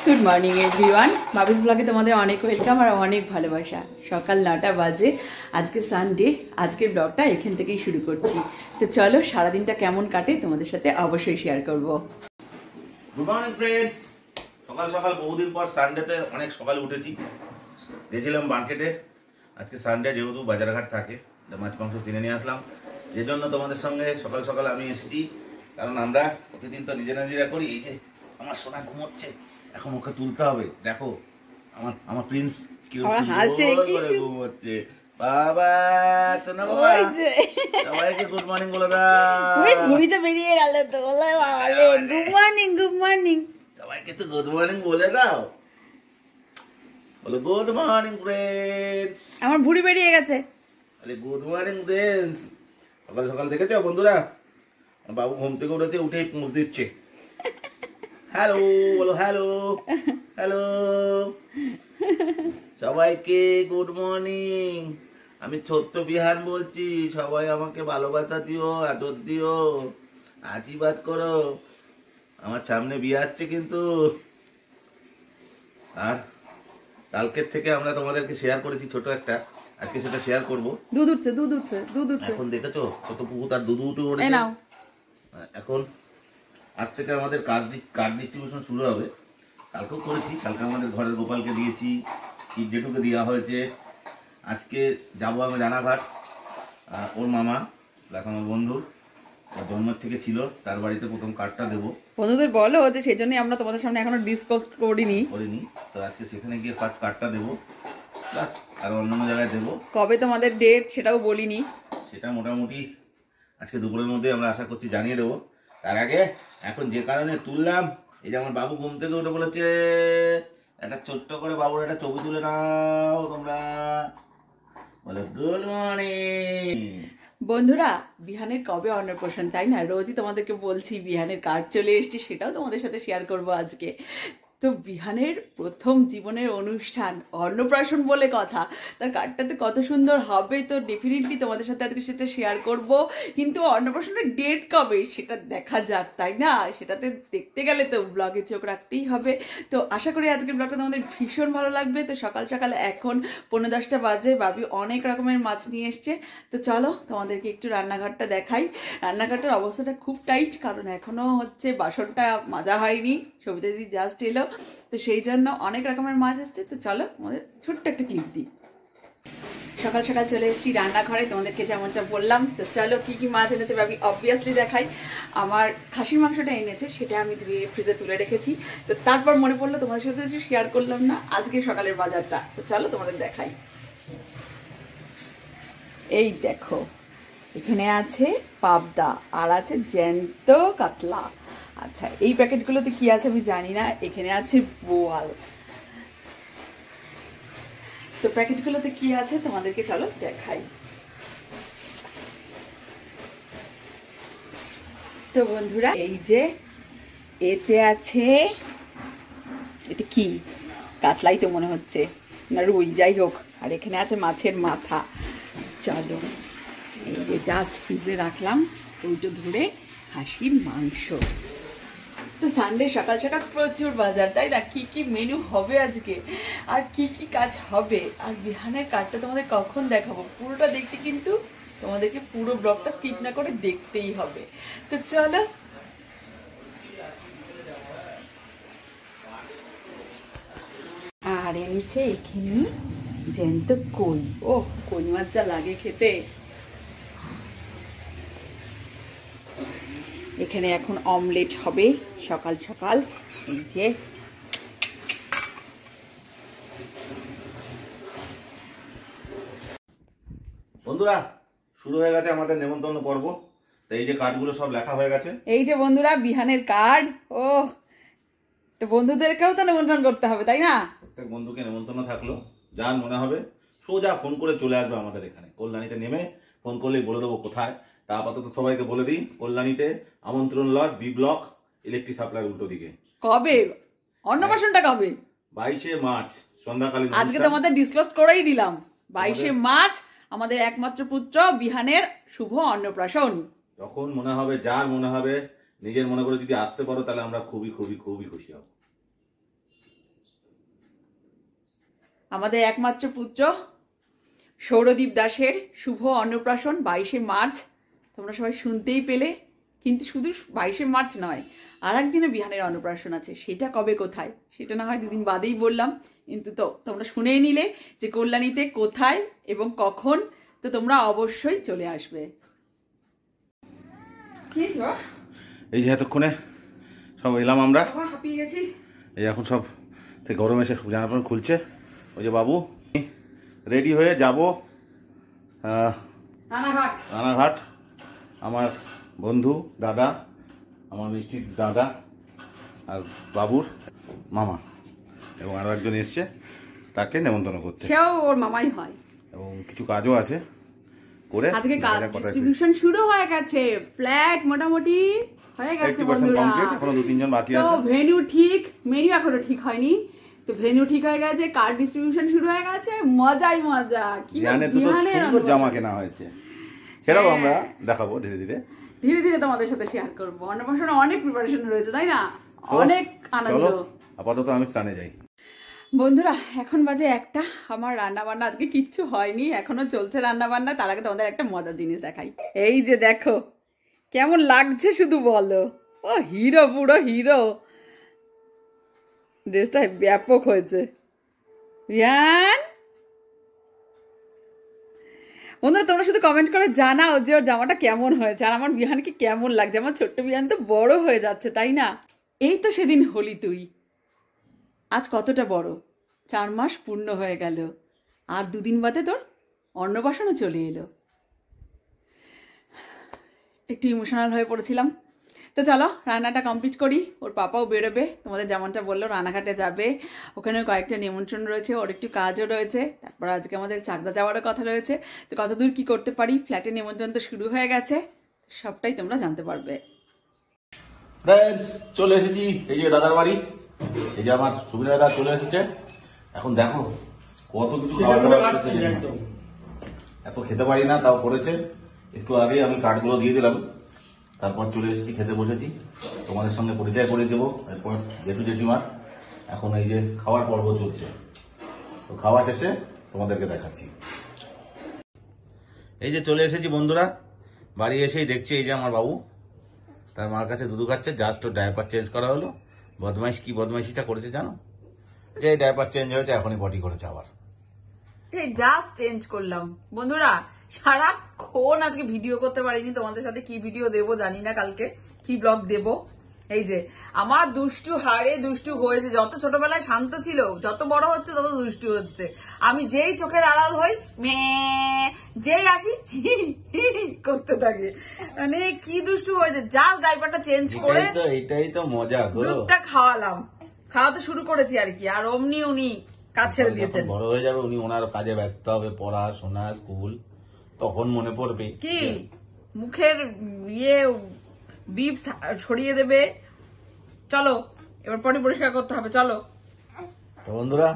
Good morning everyone, বাবিস ব্লগে তোমাদের অনেক ওয়েলকাম আর অনেক ভালোবাসা। সকাল 9টা বাজে, আজকে সানডে। আজকের ব্লগটা এখান থেকেই শুরু করছি। তো চলো সারাদিনটা কেমন কাটে তোমাদের সাথে অবশ্যই শেয়ার করব। Good morning friends. সকাল সকাল বহুদিন পর সানডেতে অনেক সকালে উঠেছি, গেছিলাম মার্কেটে। আজকে সানডে যেহেতু বাজারঘাট থাকে, মাছ মাংস কিনে নিয়ে আসলাম। যে জন্য তোমাদের সঙ্গে সকাল সকাল আমি এসেছি, কারণ আমরা প্রতিদিন তো নিজেরা করি। এই যে আমার সোনা ঘুমোচ্ছে, এখন ওকে তুলতে হবে। দেখো আমার প্রিন্স কি ঘুমোচ্ছে। বাবা সোনা বাবা, সবাইকে গুড মর্নিং বলে দাও। ঘুরিতে বেরিয়ে গেল তো, গুড মর্নিং গুড মর্নিং। সবাইকে তো গুড মর্নিং বলে দাও, বলো গুড মর্নিং ফ্রেন্ডস। আমার ভুঁড়ি বেরিয়ে গেছে। আরে গুড মর্নিং ফ্রেন্ডস। সকাল সকাল দেখেছো বন্ধুরা, বাবু ঘুম থেকে উঠেছে, উঠেই পুঁছ দিচ্ছে। হ্যালো বলো, হ্যালো হ্যালো সবাইকে গুড মর্নিং। আমি ছোট্ট বিহান বলছি, সবাই আমাকে ভালোবাসা দিও, আদর দিও, আশীর্বাদ করো। আমার সামনে বিয়ে আসছে কিন্তু, আর কালকের থেকে আমরা তোমাদেরকে শেয়ার করেছি ছোট একটা, আজকে সেটা শেয়ার করবো। দুধ উঠছে দুধ উঠছে দুধ উঠছে। এখন দেখেছো ছোট পুকুর তার দুধ উঠে পড়েছে। এখন আজ থেকে আমাদের কার্ড ডিস্ট্রিবিউশন শুরু হবে। কালকেও করেছি, কালকে আমাদের ঘরের গোপালকে দিয়েছি, শিব জেঠুকে দেওয়া হয়েছে। আজকে যাব আমি রানাঘাট, ওর মামা প্লাস আমার বন্ধু জন্মের থেকে ছিল, তার বাড়িতে প্রথম কার্ডটা দেবো। বন্ধুদের বলো যে সেই জন্যই আমরা তোমাদের সামনে এখনো ডিসকাস করিনি। তো আজকে সেখানে গিয়ে ফার্স্ট কার্ডটা দেবো, প্লাস আর অন্যান্য জায়গায় দেবো। কবে তোমাদের ডেট সেটাও বলিনি, সেটা মোটামুটি আজকে দুপুরের মধ্যে আমরা আশা করছি জানিয়ে দেবো। তার আগে এখন যে কারণে তুললাম, এই যে আমার বাবু ঘুম থেকে উঠে বলেছে একটা ছোট্ট করে বাবুর একটা ছবি তুলে নাও তোমরা, বলে গুড মর্নিং। বন্ধুরা, বিহানের কবে অন্নপ্রাশন, তাই না? রোজই তোমাদেরকে বলছি বিহানের কার্ড চলে এসেছে, সেটাও তোমাদের সাথে শেয়ার করব আজকে। তো বিহানের প্রথম জীবনের অনুষ্ঠান অন্নপ্রাশন বলে কথা, তার কার্ডটাতে কত সুন্দর হবে। তো ডেফিনেটলি তোমাদের সাথে আজকে সেটা শেয়ার করব, কিন্তু অন্নপ্রাশনের ডেট কবে সেটা দেখা যাক, তাই না? সেটাতে দেখতে গেলে তো ব্লগে চোখ রাখতেই হবে। তো আশা করি আজকের ব্লগটা তোমাদের ভীষণ ভালো লাগবে। তো সকাল সকাল এখন 9:45 বাজে, বাবি অনেক রকমের মাছ নিয়ে এসছে। তো চলো তোমাদেরকে একটু রান্নাঘরটা দেখাই। রান্নাঘরটার অবস্থাটা খুব টাইট, কারণ এখনো হচ্ছে বাসনটা মাজা হয়নি, সবিতা দিদি জাস্ট এলো, তো সেই জন্য অনেক রকমের মাছ এসছে। তো চলো তোমাদের ছোট্ট একটা ক্লিপ দিই। সকাল সকাল চলে এসেছি রান্নাঘরে, তোমাদেরকে যেমনটা বললাম। তো চলো কি কি মাছ এনেছে ভাবি অবভিয়াসলি দেখাই। আমার খাসির মাংসটা এনেছে, সেটা আমি ধুয়ে ফ্রিজে তুলে রেখেছি। তো তারপর মনে পড়লো তোমাদের সাথে শেয়ার করলাম না আজকে সকালের বাজারটা। তো চলো তোমাদের দেখাই। এই দেখো, এখানে আছে পাবদা আর আছে জ্যান্ত কাতলা। আচ্ছা, এই প্যাকেটগুলোতে কি আছে আমি জানি না। এখানে আছে বোয়াল। তো প্যাকেটগুলোতে কি আছে তোমাদেরকে চলো দেখাই। তো বন্ধুরা, এই যে এতে আছে, এটা কি কাতলাই তো মনে হচ্ছে, না রুই, যাই হোক। আর এখানে আছে মাছের মাথা। চলো এই যে জাস্ট ফ্রিজে রাখলাম ওইটা ধরে খাসির মাংস। তো সানডে সকাল সকাল প্রচুর বাজার, তাই না? কি কি মেনু হবে আজকে আর কি কি কাজ হবে, আর বিহানের কার্ডটা তোমাদের কখন দেখাবো পুরোটা দেখতে কিন্তু তোমাদেরকে পুরো ব্লগটা স্কিপ না করে দেখতেই হবে। তো চলো। আর এনেছে এখানে জ্যান্ত কই। ও, কই মাছ যা লাগে খেতে। এখানে এখন অমলেট হবে সকাল সকাল। এই যে বন্ধুরা, শুরু হয়ে গেছে আমাদের নেমন্তন্ন পর্ব। তো এই যে কার্ডগুলো সব লেখা হয়ে গেছে। এই যে বন্ধুরা বিহানের কার্ড। ও, তো বন্ধুদেরকেও তো নিমন্ত্রণ করতে হবে, তাই না? প্রত্যেক বন্ধুকে নেমন্তন্ন থাকলো, যার মনে হবে সোজা ফোন করে চলে আসবে আমাদের এখানে কল্যাণীতে। নেমে ফোন করলেই বলে দেবো কোথায়। তা আপাতত সবাইকে বলে দিই, কল্যাণীতে Amantran lodge, B block, electric supply উল্টো দিকে। কবে অন্নপ্রাশনটা কবে? 22শে মার্চ সন্ধ্যাকালীন। আজকে তো আমাদের ডিসক্লোজ করেই দিলাম, 22শে মার্চ আমাদের একমাত্র পুত্র বিহানের শুভ অন্নপ্রাশন। যখন মনে হবে, যার মনে হবে, নিজের মনে করে যদি আসতে পারো, তাহলে আমরা খুবই খুবই খুবই খুশি হব। আমাদের একমাত্র পুত্র সৌরদীপ দাসের শুভ অন্নপ্রাশন 22শে মার্চ। তোমরা সবাই শুনতেই পেলে, কিন্তু শুধু 22শে মার্চ নয়, আর একদিনে বিহানের অন্নপ্রাশন আছে। সেটা কবে কোথায় সেটা না হয় দুদিন বাদেই বললাম, কিন্তু তো তোমরা শুনেই নিলে যে কল্যাণীতে কোথায় এবং কখন। তো তোমরা অবশ্যই চলে আসবে। এই যে এতক্ষণে সব এলাম আমরা, হাঁপিয়ে গেছি। এই এখন সব গরমে এসে জানাপন খুলছে। ওই যে বাবু রেডি হয়ে যাব রানাঘাট। আমার বন্ধু দাদা, আমার মিষ্টির দাদা আর বাবুর মামা এবং আরো একজন এসছে, তাকে নেমন্তন্ন করতে। সেও ওর মামাই হয় এবং কিছু কাজও আছে করে। আজকে কাজ ডিস্ট্রিবিউশন শুরু হয়ে গেছে, ফ্ল্যাট মোটামুটি হয়ে গেছে বন্ধুরা। এখনো 2-3 জন বাকি আছে। তো ভেন্যু ঠিক, মেনু এখনো ঠিক হয়নি, তো ভেন্যু ঠিক হয়ে গেছে, কার্ড ডিস্ট্রিবিউশন শুরু হয়ে গেছে, মজাই মজা। কি সুন্দর জামা কেনা হয়েছে, সেটাও আমরা দেখাবো ধীরে ধীরে তোমাদের সাথে শেয়ার করবো। অন্নপ্রাশনে অনেক প্রিপারেশন রয়েছে, তাই না? অনেক আনন্দ। আপাতত আমি স্নানে যাই। বন্ধুরা এখন বাজে 1টা। আমার রান্না বান্না আজকে কিচ্ছু হয়নি, এখনো চলছে রান্না বান্না। তার আগে তোমাদের একটা মজার জিনিস দেখাই। এই যে দেখো কেমন লাগছে শুধু বলো। ও হিরো, পুরো হিরো। ড্রেসটা ব্যাপক হয়েছে। বিহান বন্ধুরা তোমরা শুধু কমেন্ট করে জানাও যে ওর জামাটা কেমন হয়েছে, আর আমার বিহানকে কেমন লাগছে। আমার ছোট্ট বিহান তো বড় হয়ে যাচ্ছে, তাই না? এই তো সেদিন হলি তুই, আজ কতটা বড়, 4 মাস পূর্ণ হয়ে গেল, আর 2 দিন বাদে তোর অন্নপ্রাশনও চলে এলো। একটু ইমোশনাল হয়ে পড়েছিলাম। তো চলো রান্নাটা কমপ্লিট করি। ওর পাপাও বেরোবে, তোমাদের যেমনটা বললো রানাঘাটে যাবে, ওখানে কয়েকটা নিমন্ত্রণ রয়েছে, ওর একটু কাজও রয়েছে। তারপর আজকে আমাদের চাকদা যাওয়ারও কথা রয়েছে। তো কতদূর কি করতে পারি, ফ্ল্যাটে নিমন্ত্রণ তো শুরু হয়ে গেছে, সবটাই তোমরা জানতে পারবে। ফ্রেন্ডস চলে এসেছি, এই যে দাদার বাড়ি। এই যে আমার সুবিধা দাদা চলে এসেছে। এখন দেখো কত কিছু এত খেতে পারি না, তাও করেছে। একটু আগে আমি কার্ডগুলো দিয়ে দিলাম, তারপর চলে এসেছি, খেতে বসেছি। তোমাদের সঙ্গে পরিচয় করে দেবো। এরপর জেঠু জেঠিমার এখন এই যে খাওয়ার পর্ব চলছে, তো খাওয়া শেষে তোমাদেরকে দেখাচ্ছি। এই যে চলে এসেছি বন্ধুরা, বাড়ি এসেই দেখছি এই যে আমার বাবু তার মার কাছে দুধু খাচ্ছে। জাস্ট ওর ডায়পার চেঞ্জ করা হলো। কি বদমাইশিটা করেছে জানো? যে ডায়পার চেঞ্জ হয়েছে, এখনই পটি করেছে আবার। এই জাস্ট চেঞ্জ করলাম বন্ধুরা, সারাক্ষণ আজকে ভিডিও করতে পারিনি তোমাদের সাথে। কি ভিডিও দেবো জানি না, কালকে কি ব্লগ দেব। এই যে আমার দুষ্টু হারে দুষ্টু হয়েছে। যত ছোটবেলায় শান্ত ছিল, যত বড় হচ্ছে তত দুষ্টু হচ্ছে। আমি যেই চোখের আড়াল হই, যেই আসি করতে থাকে। মানে কি দুষ্টু হয়েছে। জাস্ট ডাইপারটা চেঞ্জ করে এটাই তো মজা, দুধটা খাওয়ালাম, খাওয়াতে শুরু করেছি আর কি। আর অমনি উনি কাজ ছেড়ে দিয়েছেন। বড় হয়ে যাবে উনি, ওনার কাজে ব্যস্ত হবে, পড়াশোনা, স্কুল, তখন মনে পড়বে কি মুখের বিপ সরিয়ে দেবে। চলো এবার পটি পরিষ্কার করতে হবে, চলো। তো বন্ধুরা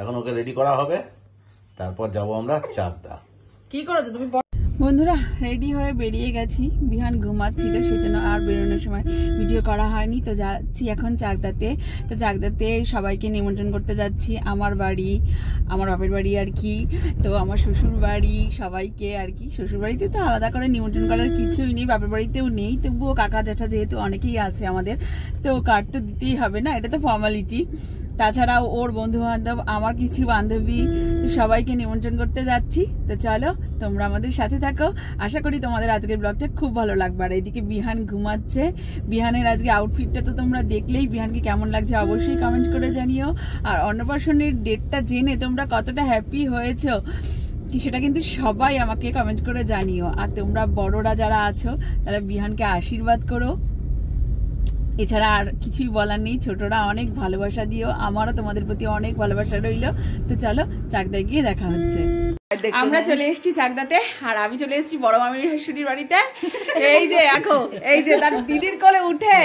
এখন ওকে রেডি করা হবে, তারপর যাবো আমরা চাকদা। কি করেছো তুমি? বন্ধুরা রেডি হয়ে বেরিয়ে গেছি। বিহান ঘুমাচ্ছিল, সেজন্য আর বেরোনোর সময় ভিডিও করা হয়নি। তো যাচ্ছি এখন চাকদাতে। তো চাকদাতে সবাইকে নিমন্ত্রণ করতে যাচ্ছি। আমার বাড়ি, আমার বাপের বাড়ি আর কি, তো আমার শ্বশুর বাড়ি, সবাইকে আর কি। শ্বশুর বাড়িতে তো আলাদা করে নিমন্ত্রণ করার কিছুই নেই, বাপের বাড়িতেও নেই, তবুও কাকা জ্যাঠা যেহেতু অনেকেই আছে আমাদের, তো কার্ড তো দিতেই হবে না, এটা তো ফর্মালিটি। তাছাড়াও ওর বন্ধু বান্ধব, আমার কিছু বান্ধবী, তো সবাইকে নিমন্ত্রণ করতে যাচ্ছি। তো চলো তোমরা আমাদের সাথে থাকো। আশা করি তোমাদের আজকের ব্লগটা খুব ভালো লাগবে। আর এইদিকে বিহান ঘুমাচ্ছে। বিহানের আজকে আউটফিটটা তো তোমরা দেখলেই, বিহানকে কেমন লাগছে অবশ্যই কমেন্ট করে জানিও। আর অন্নপ্রাশনের ডেটটা জেনে তোমরা কতটা হ্যাপি হয়েছো সেটা কিন্তু সবাই আমাকে কমেন্ট করে জানিও। আর তোমরা বড়রা যারা আছো তারা বিহানকে আশীর্বাদ করো। এছাড়া আর কিছুই বলার নেই। ছোটরা অনেক ভালোবাসা দিও, আমারও তোমাদের প্রতি অনেক ভালোবাসা রইল। তো চলো চাকদায় গিয়ে দেখা হচ্ছে। আমরা চলে এসেছি চাকদাতে, আর আমি চলে এসেছি বড় মামির শাশুড়ির বাড়িতে। এই যে দেখো, এই যে তার দিদির কোলে উঠে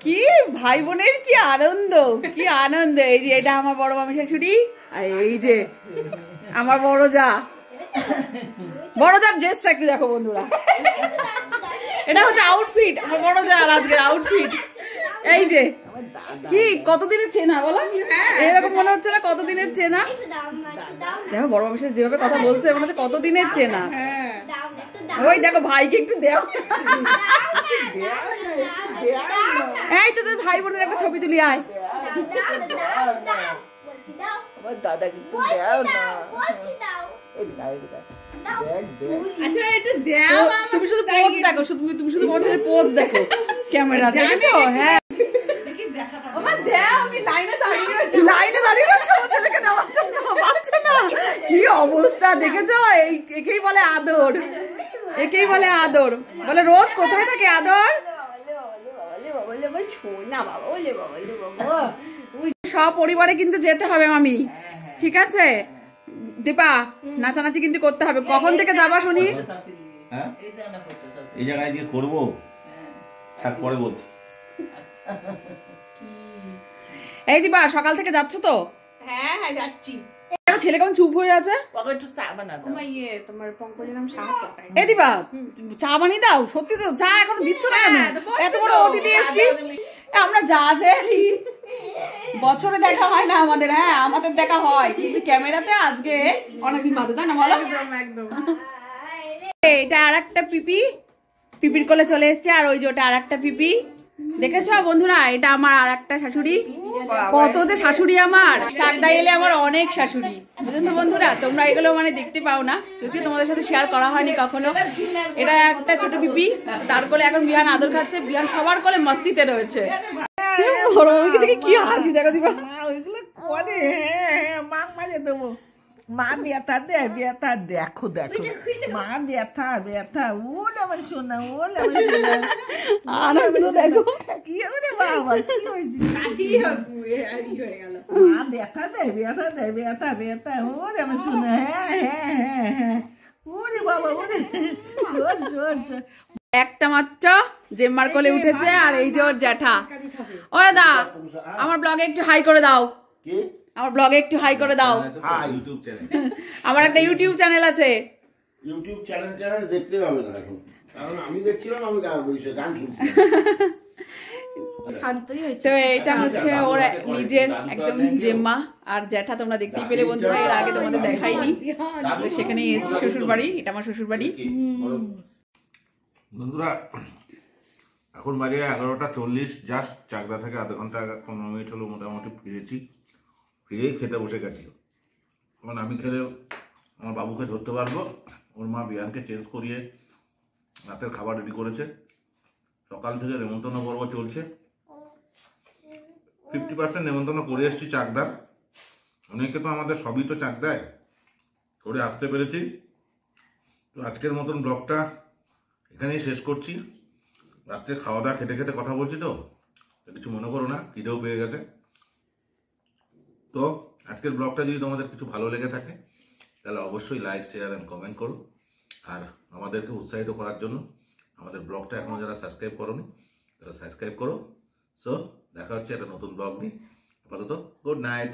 কি ভাই বোনের কি আনন্দ, কি আনন্দ। এই যে এটা আমার বড় মামির শাশুড়ি, আর এই যে আমার বড় যার ড্রেসটা একটু দেখো বন্ধুরা। এটা হচ্ছে আউটফিট, আমার বড় যার আজকের আউটফিট। এই যে কি কতদিনের চেনা বলো, এরকম মনে হচ্ছে না কতদিনের চেনা। দেখো বড় মামির সাথে যেভাবে কথা বলছে মনে হচ্ছে কতদিনের চেনা। ওই দেখো ভাইকে একটু দেও। এই তো তোর ভাই বোনের একটা ছবি তুলি আয়। দাদা কিন্তু দেও না। আচ্ছা একটু দাও। তুমি শুধু পোজ দেখো, তুমি শুধু মোবাইলে পোজ দেখো ক্যামেরা, দেখেছো? হ্যাঁ লাইনে দাঁড়িয়ে রয়েছে আমার ছেলেকে নেওয়ার জন্য, পাচ্ছে না। কি অবস্থা দেখেছো? একেই বলে আদর, একেই বলে আদর। বলে রোজ কোথায় থাকে আদর? সব পরিবারে কিন্তু যেতে হবে মামি, ঠিক আছে? দীপা নাচানাচি কিন্তু করতে হবে। কখন থেকে যাবা শুনি? হ্যাঁ এই জায়গায় গিয়ে করবো, থাক পরে বলছি। এই দীপা সকাল থেকে যাচ্ছ তো? হ্যাঁ হ্যাঁ যাচ্ছি। ছেলে কেমন চুপ হয়ে আছে? একটু চা বানাও। তোমার পঙ্কজের নাম সাহস। এই দীপা চা বানিয়ে দাও। সত্যি তো চা এখনো দিচ্ছ না কেন? এত বড় অতিথি এসছি আমরা, যা যাই বছরে দেখা হয় না আমাদের। হ্যাঁ আমাদের দেখা হয় কিন্তু ক্যামেরাতে আজকে অনেকদিন বাদে, তাই না বলো? একদম। এটা আর একটা পিপি, পিপির কোলে চলে এসছে। আর ওই যে ওটা আর একটা পিপি, দেখেছো বন্ধুরা? এটা আমার আর একটা শাশুড়ি। কত যে শাশুড়ি আমার, চাকদায় এলে আমার অনেক শাশুড়ি, বুঝেছো বন্ধুরা? তোমরা এগুলো মানে দেখতে পাও না, যদিও তোমাদের সাথে শেয়ার করা হয়নি কখনো। এটা একটা ছোট পিপি, তার কোলে এখন বিহান আদর খাচ্ছে। বিহান সবার কোলে মস্তিতে রয়েছে। দেখে কি হাসি দেখো দিবা। ওইগুলো করে মা মাঝে দেবো। মা ব্যথা দে, ব্যথা দেখো দেখো মা ব্যথা ব্যথা। ওলে আমার শোনা, ওলে আমার শোনা। আনন্দ দেখো কি ওরে বাবা, কি হয়েছে? হয়ে গেল। মা ব্যথা দে, ব্যথা দে, ব্যথা ব্যথা। ওরে আমার শোনা। হ্যাঁ হ্যাঁ হ্যাঁ হ্যাঁ। ওরে বাবা, ওরে জোর জোর জোর। একটা মাত্র জেম্মার কোলে উঠেছে। আর এই যে ওর জ্যাঠা। ও দা আমার ব্লগে একটু হাই করে দাও। আমার ব্লগে একটু হাই করে দাও। ইউটিউব চ্যানেল, আমার একটা ইউটিউব চ্যানেল আছে। ইউটিউব চ্যানেল দেখতে হবে না এখন, কারণ আমি দেখছিলাম, আমি গান শুনছি। তো এটা হচ্ছে ওর নিজের একদম জেম্মা আর জ্যাঠা। তোমরা দেখতেই পেলে বন্ধুরা, এর আগে তোমাদের দেখাইনি। সেখানে এসছি শ্বশুর বাড়ি, এটা আমার শ্বশুর বাড়ি। বন্ধুরা এখন বাজে 11:40, জাস্ট চাকদা থেকে আধা ঘন্টা 15 মিনিট হলো মোটামুটি ফিরেছি। ফিরেই খেতে বসে গেছি। এখন আমি খেলে আমার বাবুকে ধরতে পারবো। ওর মা বিয়ানকে চেঞ্জ করিয়ে রাতের খাবার রেডি করেছে। সকাল থেকে নেমন্তন্ন পর্ব চলছে। 50% নেমন্তন্ন করে এসেছি চাকদার। অনেকে তো আমাদের সবই তো চাকদায় করে আসতে পেরেছি। তো আজকের মতন ব্লগটা এখানেই শেষ করছি। রাত্রে খাওয়া দাওয়া খেতে খেতে কথা বলছি, তো কিছু মনে করো না, খিদেও পেয়ে গেছে। তো আজকের ব্লগটা যদি তোমাদের কিছু ভালো লেগে থাকে তাহলে অবশ্যই লাইক, শেয়ার এন্ড কমেন্ট করো। আর আমাদেরকে উৎসাহিত করার জন্য আমাদের ব্লগটা এখনো যারা সাবস্ক্রাইব করোনি তারা সাবস্ক্রাইব করো। সো দেখা হচ্ছে একটা নতুন ব্লগ নিয়ে। আপাতত গুড নাইট।